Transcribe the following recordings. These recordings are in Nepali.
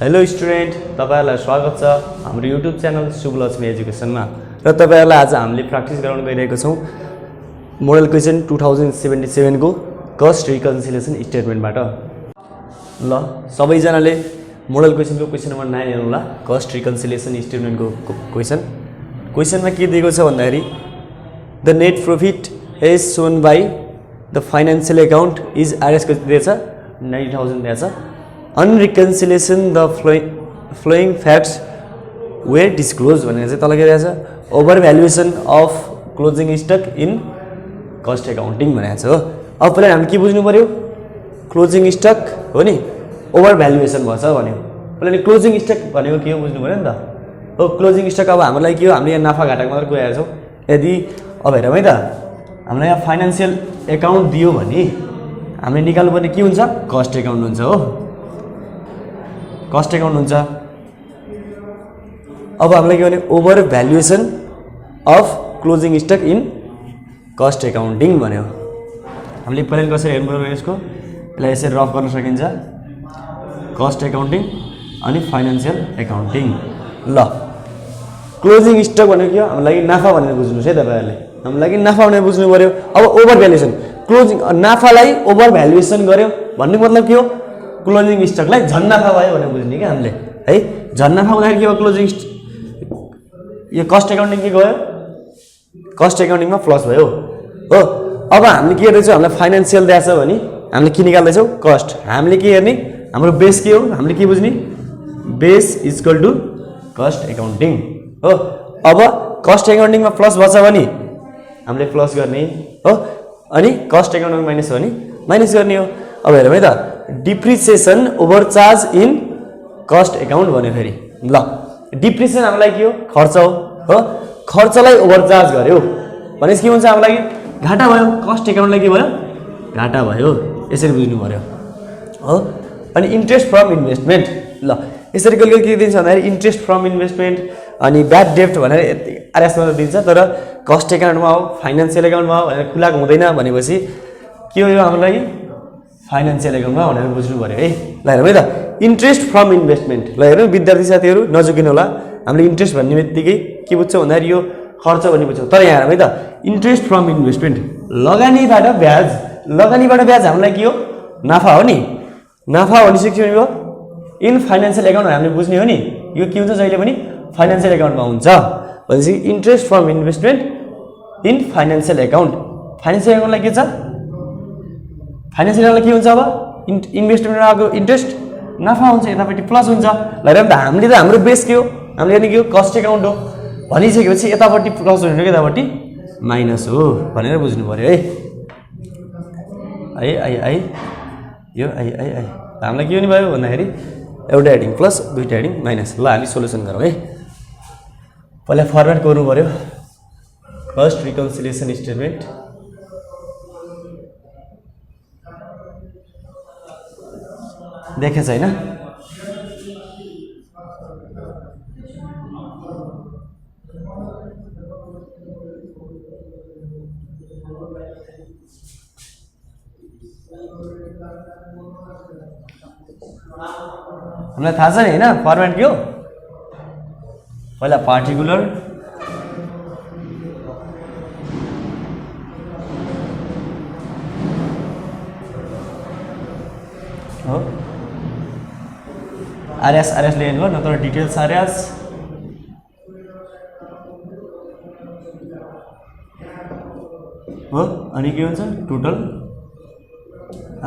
हेलो स्टुडेन्ट, तपाईहरुलाई स्वागत छ हाम्रो युट्युब च्यानल शुभलक्ष्मी एजुकेसनमा र तपाईहरुलाई आज हामीले प्र्याक्टिस गराउन गइरहेको छौं मोडल क्वेशन 2077 को कस्ट रिकन्सिलिएसन स्टेटमेन्टबाट। ल सबैजनाले मोडल क्वेशनको क्वेशन नम्बर 9 हेर्नु होला। कस्ट रिकन्सिलिएसन स्टेटमेन्टको क्वेशनमा के दिएको छ भन्दाखेरि the net profit is shown by the financial account is RS कति दिएछ 90,000 दिएछ। On reconciliation the following facts were disclosed भनेर चाहिँ तल के रहेछ over valuation of closing stuck in cost accounting भनेको छ हो। अब पहिला हामी के बुझ्नु पर्यो, क्लोजिङ स्टक हो नि ओभर भ्यालुएसन भन्छ भन्यो। पहिला नि क्लोजिङ स्टक भनेको के हो बुझ्नु पर्यो नि त हो। क्लोजिङ स्टक अब हाम्रो लागि के हो, हामीले यहाँ नाफा घाटाको मात्र गइरहेको छौँ। यदि अब हेरौँ है त, हामीलाई यहाँ फाइनान्शियल एकाउन्ट दियो भने हामीले निकाल्नुपर्ने के हुन्छ, कस्ट एकाउन्ट हुन्छ हो, कस्ट एकाउन्ट हुन्छ। अब हामीलाई के भने over valuation of closing stuck in cost accounting भन्यो। हामीले पहिला कसरी हेर्नु पर्यो यसको, यसलाई यसरी रफ गर्न सकिन्छ, कस्ट एकाउन्टिङ अनि फाइनान्शियल एकाउन्टिङ। ल क्लोजिङ स्टक भनेको के हो, हाम्रो लागि नाफा भनेर बुझ्नुहोस् है तपाईहरुले, हाम्रो लागि नाफा भनेर बुझ्नु पर्यो। अब ओभर भ्यालुएसन क्लोजिङ नाफालाई ओभर भ्यालुएसन गर्यो भन्ने मतलब के हो, क्लोजिङ स्टकलाई झन् नाफा भयो भनेर बुझ्ने क्या हामीले है। झन् नाफा हुँदाखेरि के हो, क्लोजिङ यो कस्ट एकाउन्टिङ के गयो, कस्ट एकाउन्टिङमा प्लस भयो हो। अब हामीले के गर्दैछौँ, हामीलाई फाइनान्शियल दिएछ भने हामीले के निकाल्दैछौँ, कस्ट। हामीले के हेर्ने, हाम्रो बेस के हो, हामीले के बुझ्ने, base equal to cost accounting हो। अब कस्ट एकाउन्टिङमा प्लस भएछ भने हामीले प्लस गर्ने हो, अनि कस्ट एकाउन्टिङ माइनस हो भने माइनस गर्ने हो। अब हेरौँ है त, depreciation over charge in cost account भन्यो फेरि। ल डिप्रिसिएसन हाम्रो लागि के हो, खर्च हो, खर्चलाई ओभर चार्ज गर्यो भनेपछि के हुन्छ, हाम्रो लागि घाटा भयो, कस्ट एकाउन्टलाई के भयो, घाटा भयो। यसरी बुझ्नु पर्यो हो। अनि इन्ट्रेस्ट फ्रम इन्भेस्टमेन्ट, ल यसरी कहिले के दिन्छ भन्दाखेरि इन्ट्रेस्ट फ्रम इन्भेस्टमेन्ट अनि ब्याड डेप्ट भनेर आरएसमा दिन्छ, तर कस्ट एकाउन्टमा हो फाइनान्शियल एकाउन्टमा हो भनेर खुलाएको हुँदैन भनेपछि के हो, यो हाम्रो लागि फाइनान्शियल एकाउन्टमा भनेर बुझ्नु पर्यो है। ल हेरौँ है त, इन्ट्रेस्ट फ्रम इन्भेस्टमेन्ट। ल हेरौँ विद्यार्थी साथीहरू नजुकिनु होला, हामीले इन्ट्रेस्ट भन्ने बित्तिकै के बुझ्छौँ भन्दाखेरि यो खर्च भन्ने बुझ्छौँ, तर यहाँ हेरौँ है त, इन्ट्रेस्ट फ्रम इन्भेस्टमेन्ट लगानीबाट ब्याज, लगानीबाट ब्याज हामीलाई के हो, नाफा हो नि। नाफा भनिसक्यो यो इन फाइनान्शियल एकाउन्ट हामीले बुझ्ने हो नि, यो के हुन्छ जहिले पनि फाइनान्शियल एकाउन्टमा हुन्छ भनेपछि interest from investment in financial account. Financial एकाउन्टलाई के छ, फाइनान्शियल एकाउन्टलाई के हुन्छ, अब इन्भेस्टमेन्टमा आएको इन्ट्रेस्ट नाफा हुन्छ, यतापट्टि प्लस हुन्छ। ल हेरौँ त, हामीले त हाम्रो बेस के हो, हामीले हेर्ने के हो, कस्ट एकाउन्ट हो भनिसकेपछि यतापट्टि प्लस हुने कि यतापट्टि माइनस हो भनेर बुझ्नु पर्यो है। आई यो आई हामीलाई के हुने भयो भन्दाखेरि एउटा हेडिङ प्लस दुईवटा हेडिङ माइनस। ल हामी सोल्युसन गरौँ है। पहिला फर्मेट गर्नु पर्यो, कस्ट रिकन्सिलिएसन स्टेटमेन्ट। देखेछ हैन, हामीलाई थाहा छ नि हैन फर्मेट के हो। पहिला पार्टिकुलर हो, आरएस लेख्नु भयो, नत्र डिटेल्स आरएस हो, अनि के हुन्छ टोटल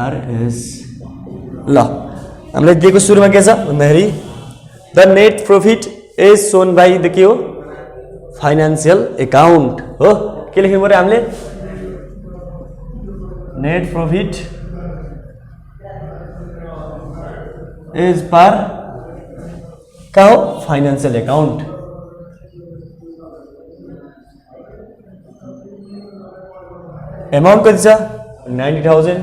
आरएस। ल हामीलाई दिएको सुरुमा के छ भन्दाखेरि the net profit is shown by the के हो, फाइनान्शियल एकाउन्ट हो। के लेख्नु पर्यो हामीले, नेट प्रॉफिट इज पर का हो, फाइनान्शियल एकाउन्ट। एमाउन्ट कति छ 90,000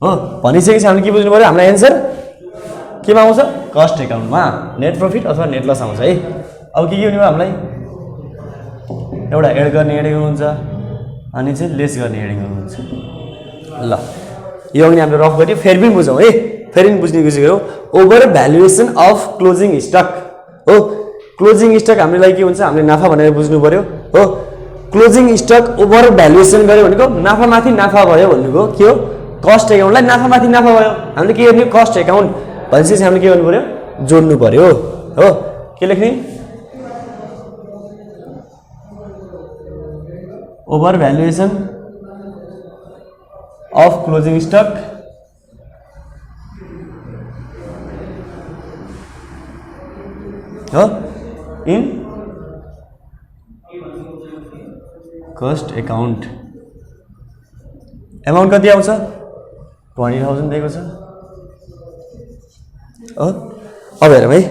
हो भनिसकेपछि हामीले के बुझ्नु पर्यो, हामीलाई एन्सर केमा आउँछ, कस्ट एकाउन्टमा नेट प्रॉफिट अथवा नेट लस आउँछ है। अब के हुने भयो, हामीलाई एउटा एड गर्ने हेडिङ हुन्छ अनि चाहिँ लेस गर्ने हेडिङ हुन्छ। ल यो अघि हामीले रफ गऱ्यौँ, फेरि पनि बुझौँ है। फेरि बुझ्ने कोसिस गरौँ over valuation of closing stock हो क्लोजिङ स्टक हामीलाई के हुन्छ हामीले नाफा भनेर बुझ्नु पर्यो हो क्लोजिङ स्टक ओभर भ्यालुएसन गर्यो भनेको नाफामाथि नाफा भयो भनेको के हो कस्ट एकाउन्टलाई नाफामाथि नाफा भयो हामीले के गर्ने कस्ट एकाउन्ट भनेपछि हामीले के गर्नु पर्यो जोड्नु पर्यो हो के लेख्ने over valuation of closing stock हो इन कस्ट एकाउन्ट एमाउन्ट कति आउँछ 20,000 दिएको छ हो अब हेरौँ है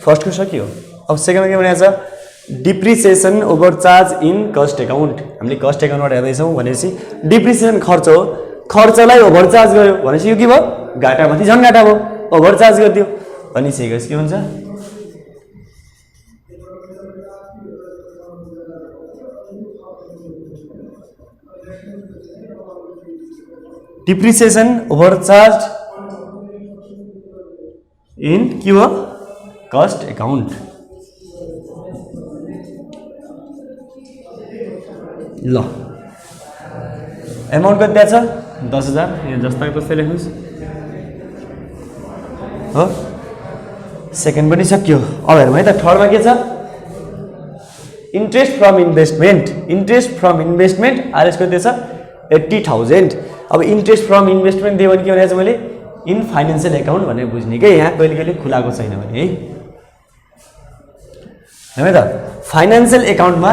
फर्स्टको सकियो अब सेकेन्डमा के भनेको छ depreciation over charge in cost account हामीले कस्ट एकाउन्टबाट हेर्दैछौँ भनेपछि डिप्रिसिएसन खर्च हो खर्चलाई ओभर चार्ज गर्यो भनेपछि यो के भयो घाटामाथि झन् घाटा भयो ओभर चार्ज गरिदियो भनिसकेपछि के हुन्छ डिप्रिसिएसन ओभर चार्ज इन के हो कस्ट एकाउन्ट ल एमाउन्ट कति छ 10,000 यहाँ जस्ता तस्तै लेख्नुहोस् हो सेकेन्ड पनि सक्यो अब हेरौँ है त थर्डमा के छ इन्ट्रेस्ट फ्रम इन्भेस्टमेन्ट आरएस कति छ 80,000 अब इन्ट्रेस्ट फ्रम इन्भेस्टमेन्ट दियो भने के भनेको छ मैले इन फाइनेन्सियल एकाउन्ट भनेर बुझ्ने के यहाँ कहिले कहिले खुलाएको छैन भने है है त फाइनेन्सियल एकाउन्टमा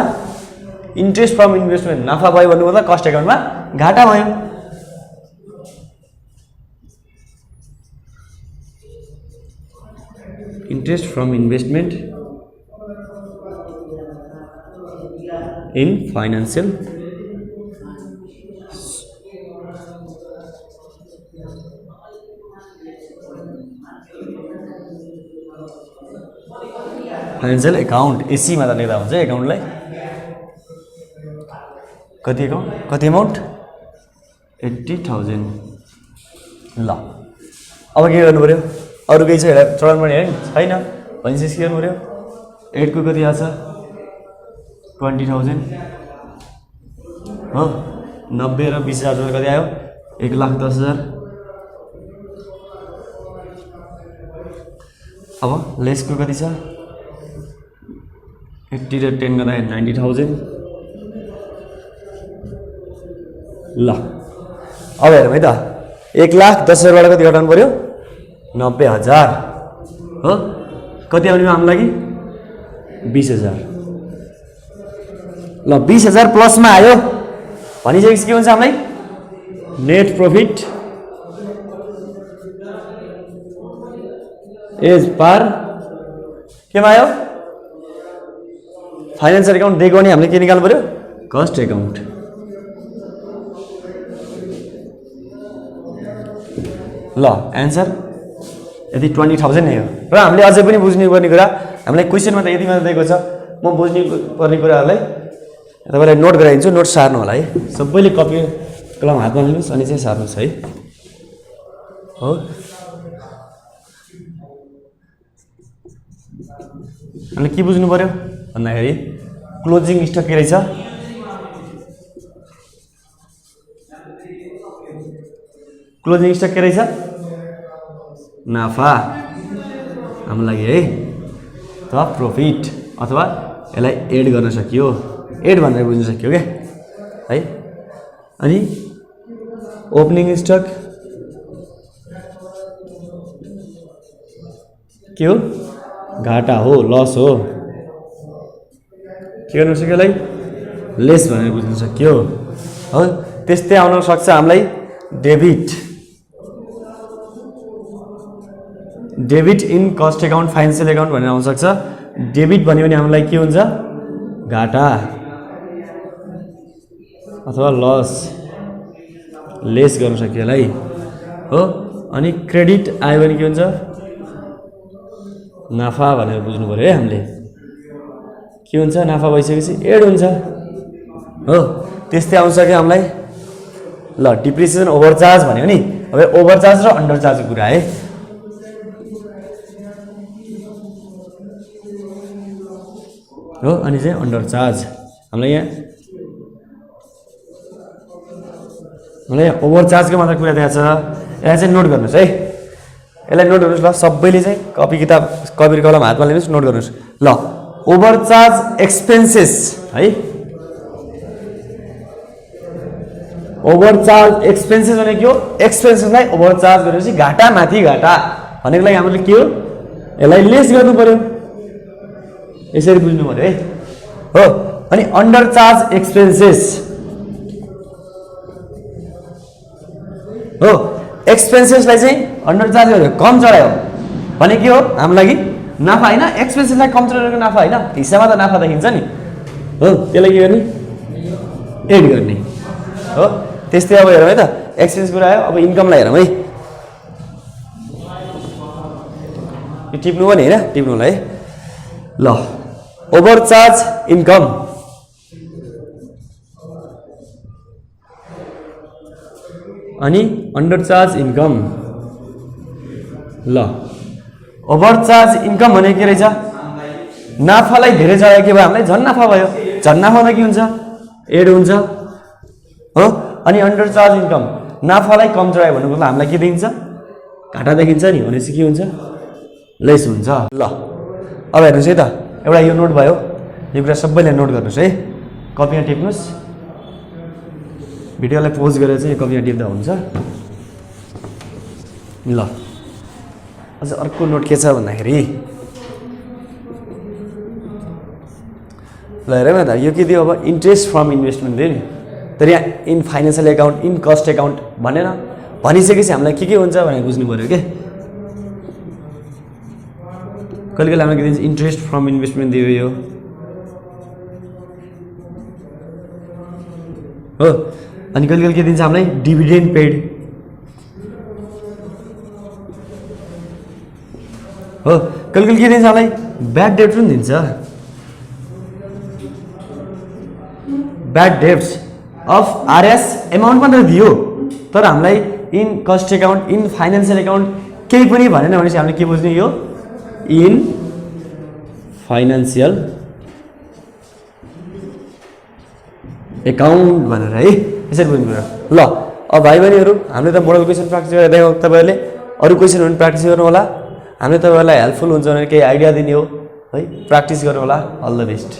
इन्ट्रेस्ट फ्रम इन्भेस्टमेन्ट नाफा भयो भन्नु मतलब कस्ट एकाउन्टमा घाटा भयो interest from investment in financial account एसीमा त लेख्दा हुन्छ एकाउन्टलाई कति एकाउन्ट कति एमाउन्ट 80,000 ल अब के गर्नु पर्यो अरू केही छ चरणमा हेर्नु छैन भनेपछि के गर्नु पर्यो 8 को कति आछ 20,000 हो 90 र 20,000 कति आयो 1,10,000 अब लेसको कति छ 80 र 10 गर्दा 90,000 ल अब हेरौँ है त 1,10,000बाट कति घटाउनु पर्यो 90,000 हो कति आउने हाम्रो लागि 20,000 ल 20,000 प्लसमा आयो भनिसकेपछि के हुन्छ हामीलाई नेट प्रफिट एज पर केमा आयो फाइनेन्सियल एकाउन्ट दिएको भने हामीले के निकाल्नु पर्यो कस्ट एकाउन्ट ल एन्सर यदि 20,000 नै हो र हामीले अझै पनि बुझ्नु पर्ने कुरा हामीलाई क्वेसनमा त यति मात्र दिएको छ म बुझ्नु पर्ने कुराहरूलाई तपाईँलाई नोट गराइदिन्छु नोट सार्नु होला है सबैले कपी कलम हातमा लिनुहोस् अनि चाहिँ सार्नुहोस् है हो हामीले के बुझ्नु पर्यो भन्दाखेरि क्लोजिङ स्टक के रहेछ क्लोजिङ स्टक के रहेछ नाफा हाम्रो लागि है अथवा प्रफिट अथवा यसलाई एड गर्न सकियो एड भनेर बुझ्न सकियो क्या है अनि ओपनिङ स्टक के हो घाटा हो लस हो के गर्नु सक्यो यसलाई लेस भनेर बुझ्न सक्यो हो त्यस्तै आउन सक्छ हामीलाई debit in cost account financial account भनेर आउन सक्छ डेबिट भन्यो भने हामीलाई के हुन्छ घाटा अथवा लस लेस गर्न सक्यो यसलाई हो अनि क्रेडिट आयो भने के हुन्छ नाफा भनेर बुझ्नु पर्यो है हामीले के हुन्छ नाफा भइसकेपछि एड हुन्छ हो त्यस्तै आउँछ कि हामीलाई ल डिप्रिसिएसन ओभर चार्ज भन्यो नि अब ओभरचार्ज र अन्डरचार्जको कुरा है। हो अनि चाहिँ अन्डरचार्ज हामीलाई यहाँ ओभरचार्जको मात्र कुरा देखाएको छ। यसलाई चाहिँ नोट गर्नुहोस् है, यसलाई नोट गर्नुहोस् ल सबैले चाहिँ कपी किताब कपी कलम हातमा लिनुहोस्, नोट गर्नुहोस् ल। ओभरचार्ज एक्सपेन्सेस है, ओभरचार्ज एक्सपेन्सेस भनेको के हो? एक्सपेन्सेसलाई ओभरचार्ज गरेपछि घाटा माथि घाटा भनेको लागि हामीले के हो यसलाई लेस गर्नु पर्यो, यसरी बुझ्नु पर्यो है हो। अनि अन्डरचार्ज एक्सपेन्सेस हो, एक्सपेन्सेसलाई चाहिँ अन्डरचार्ज गर्यो कम चढायो भने के हो हाम्रो लागि नाफा होइन, एक्सपेन्सेसलाई कम चढाएको नाफा होइन, हिस्सामा त नाफा देखिन्छ नि हो, त्यसलाई के गर्ने एड गर्ने हो। त्यस्तै अब हेरौँ है त, एक्सपेन्स कुरा आयो, अब इन्कमलाई हेरौँ है। यो टिप्नु पनि होइन, टिप्नु होला है ल। ओभरचार्ज इन्कम अनि अन्डरचार्ज इन्कम ल। ओभरचार्ज इन्कम भनेको के रहेछ? नाफालाई धेरै चढायो के भयो हामीलाई झन् नाफा भयो, झन् नाफामा के हुन्छ एड हुन्छ हो। अनि अन्डरचार्ज इन्कम नाफालाई कम चढायो भन्नुको मतलब हामीलाई के देखिन्छ घाटा देखिन्छ नि, भनेपछि के हुन्छ लेस हुन्छ ल। अब हेर्नुहोस् है त, एउटा यो नोट भयो, यो कुरा सबैले नोट गर्नुहोस् है, कपीमा टिप्नुहोस्, भिडियोलाई पोज गरेर चाहिँ यो कपीमा टिप्दा हुन्छ ल। अझ अर्को नोट के छ भन्दाखेरि ल हेरौँ न त, यो के दियो अब इन्ट्रेस्ट फ्रम इन्भेस्टमेन्ट दियो नि, तर यहाँ in financial account in cost account भनेर भनिसकेपछि हामीलाई के हुन्छ भनेर बुझ्नु पऱ्यो के। कहिले कहिले हामीलाई के दिन्छ इन्ट्रेस्ट फ्रम इन्भेस्टमेन्ट दियो यो हो। अनि कहिले कहिले के दिन्छ हामीलाई डिभिडेन्ड पेड हो। कहिले कहिले के दिन्छ हामीलाई ब्याड डेट पनि दिन्छ, bad debts of RS amount मात्र दियो, तर हामीलाई in cost account in financial account केही पनि भनेन भनेपछि हामीले के बुझ्ने यो इन फाइनेन्सियल एकाउन्ट भनेर है, यसरी बुझ्नु पर्यो ल। अब भाइ बहिनीहरू हामीले त मोडल क्वेसन प्र्याक्टिस गरेर देखाउँ, तपाईँहरूले अरू क्वेसन पनि प्र्याक्टिस गर्नु होला, हामीले तपाईँहरूलाई हेल्पफुल हुन्छ भने केही आइडिया दिने हो है, प्र्याक्टिस गर्नु होला। All the best.